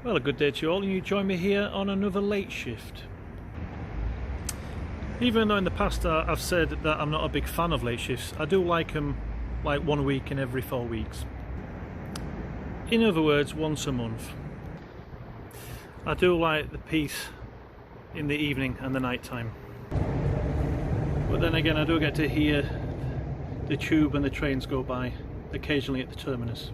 Well, a good day to you all, and you join me here on another late shift. Even though in the past I've said that I'm not a big fan of late shifts, I do like them like 1 week in every 4 weeks. In other words, once a month. I do like the peace in the evening and the night time. But then again, I do get to hear the tube and the trains go by occasionally at the terminus.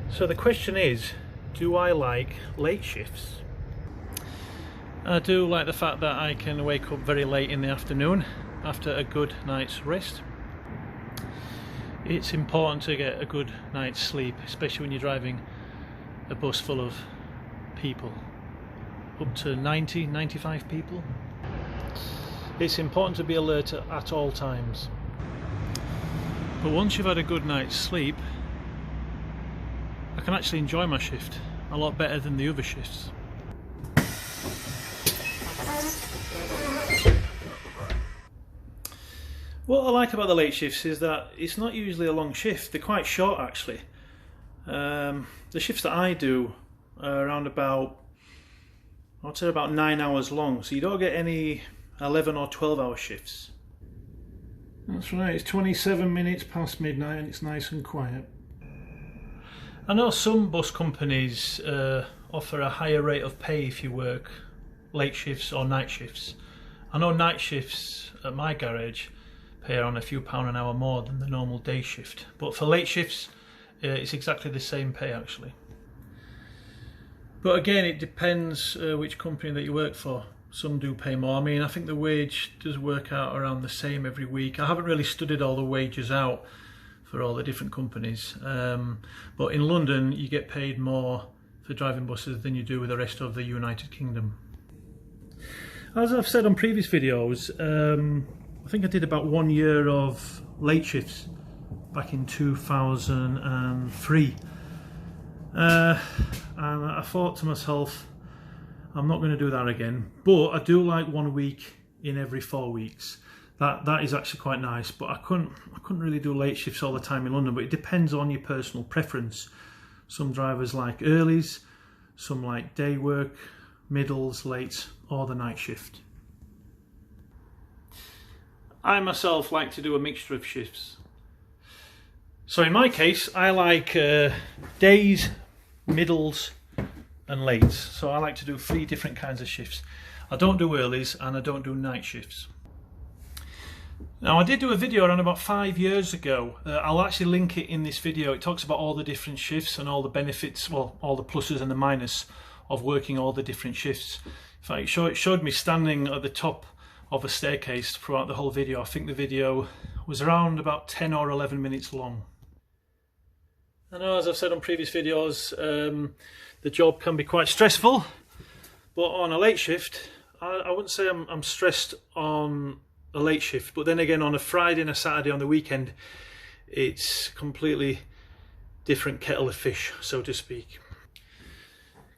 So the question is, do I like late shifts? I do like the fact that I can wake up very late in the afternoon after a good night's rest. It's important to get a good night's sleep, especially when you're driving a bus full of people, up to 95 people. It's important to be alert at all times. But once you've had a good night's sleep, I can actually enjoy my shift a lot better than the other shifts. What I like about the late shifts is that it's not usually a long shift. They're quite short actually. The shifts that I do are around about, I'd say about 9 hours long, so you don't get any 11 or 12 hour shifts. That's right, it's 27 minutes past midnight and it's nice and quiet. I know some bus companies offer a higher rate of pay if you work late shifts or night shifts. I know night shifts at my garage pay around a few pound an hour more than the normal day shift, but for late shifts it's exactly the same pay actually. But again, it depends which company that you work for. Some do pay more. I mean, I think the wage does work out around the same every week. I haven't really studied all the wages out for all the different companies, but in London you get paid more for driving buses than you do with the rest of the United Kingdom. As I've said on previous videos, I think I did about 1 year of late shifts back in 2003, and I thought to myself, I'm not going to do that again, but I do like 1 week in every 4 weeks. That is actually quite nice, but I couldn't really do late shifts all the time in London, but it depends on your personal preference. Some drivers like earlies, some like day work, middles, late, or the night shift. I myself like to do a mixture of shifts. So in my case, I like days, middles, and late. So I like to do 3 different kinds of shifts. I don't do earlies and I don't do night shifts. Now I did do a video around about 5 years ago. I'll actually link it in this video. It talks about all the different shifts and all the benefits, well, all the pluses and the minus of working all the different shifts. In fact, it showed me standing at the top of a staircase throughout the whole video. I think the video was around about 10 or 11 minutes long. I know, as I've said on previous videos, the job can be quite stressful, but on a late shift, I wouldn't say I'm stressed on a late shift, but then again on a Friday and a Saturday on the weekend, it's completely different kettle of fish, so to speak.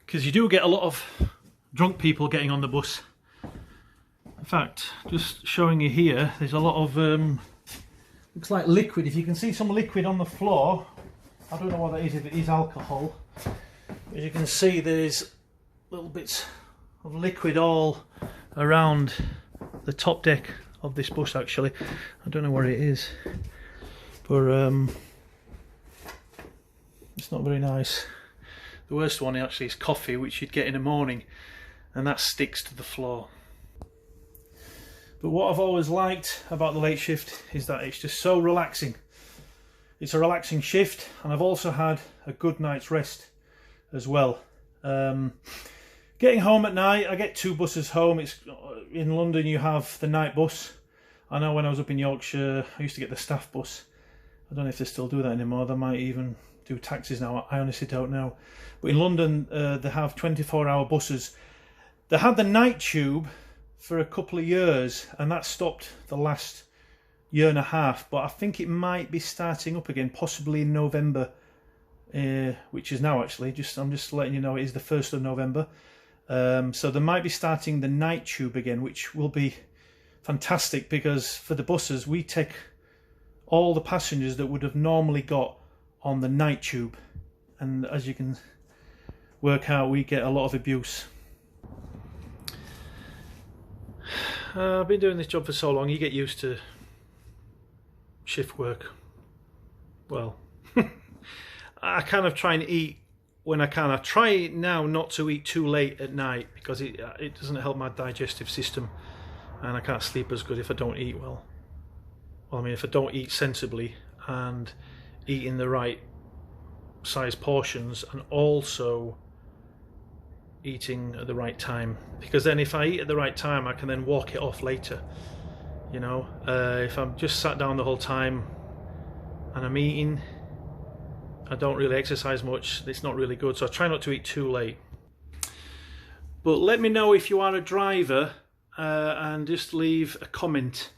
Because you do get a lot of drunk people getting on the bus. In fact, just showing you here, there's a lot of looks like liquid. If you can see some liquid on the floor, I don't know what that is, if it is alcohol. As you can see, there's little bits of liquid all around the top deck of this bus actually. I don't know where it is, but it's not very nice. The worst one actually is coffee, which you'd get in the morning, and that sticks to the floor. But what I've always liked about the late shift is that it's just so relaxing. It's a relaxing shift, and I've also had a good night's rest as well. Getting home at night, I get 2 buses home. It's in London you have the night bus. I know when I was up in Yorkshire I used to get the staff bus. I don't know if they still do that anymore. They might even do taxis now, I honestly don't know. But in London they have 24-hour buses. They had the night tube for a couple of years and that stopped the last year and a half, but I think it might be starting up again, possibly in November, which is now actually. I'm just letting you know it is the 1st of November. So they might be starting the night tube again, which will be fantastic, because for the buses we take all the passengers that would have normally got on the night tube, and as you can work out, we get a lot of abuse. I've been doing this job for so long, you get used to shift work. Well, I kind of try and eat when I can. I try now not to eat too late at night because it doesn't help my digestive system, and I can't sleep as good if I don't eat well. Well, I mean, if I don't eat sensibly and eat in the right size portions, and also eating at the right time, because then if I eat at the right time I can then walk it off later, you know. If I'm just sat down the whole time and I'm eating, I don't really exercise much, it's not really good, so I try not to eat too late. But let me know if you are a driver, and just leave a comment.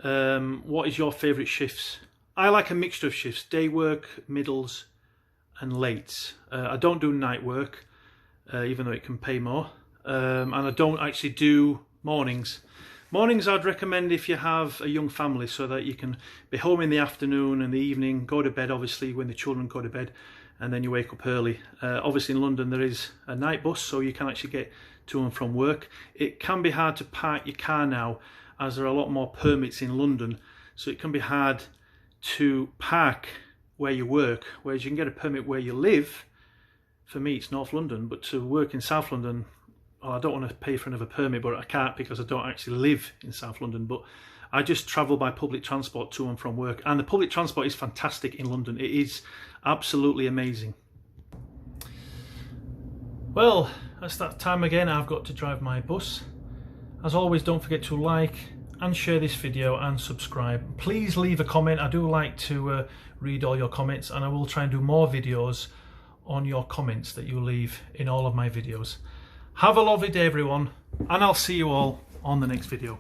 What is your favourite shifts? I like a mixture of shifts, day work, middles and lates. I don't do night work, even though it can pay more, and I don't actually do mornings. Mornings I'd recommend if you have a young family, so that you can be home in the afternoon and the evening, go to bed obviously when the children go to bed, and then you wake up early. Obviously in London there is a night bus, so you can actually get to and from work. It can be hard to park your car now, as there are a lot more permits in London, so it can be hard to park where you work, whereas you can get a permit where you live. For me it's North London, but to work in South London, well, I don't want to pay for another permit, but I can't because I don't actually live in South London. But I just travel by public transport to and from work, and the public transport is fantastic in London. It is absolutely amazing. Well, that's that time again. I've got to drive my bus. As always, don't forget to like and share this video and subscribe. Please leave a comment. I do like to read all your comments, and I will try and do more videos on your comments that you leave in all of my videos. Have a lovely day everyone, and I'll see you all on the next video.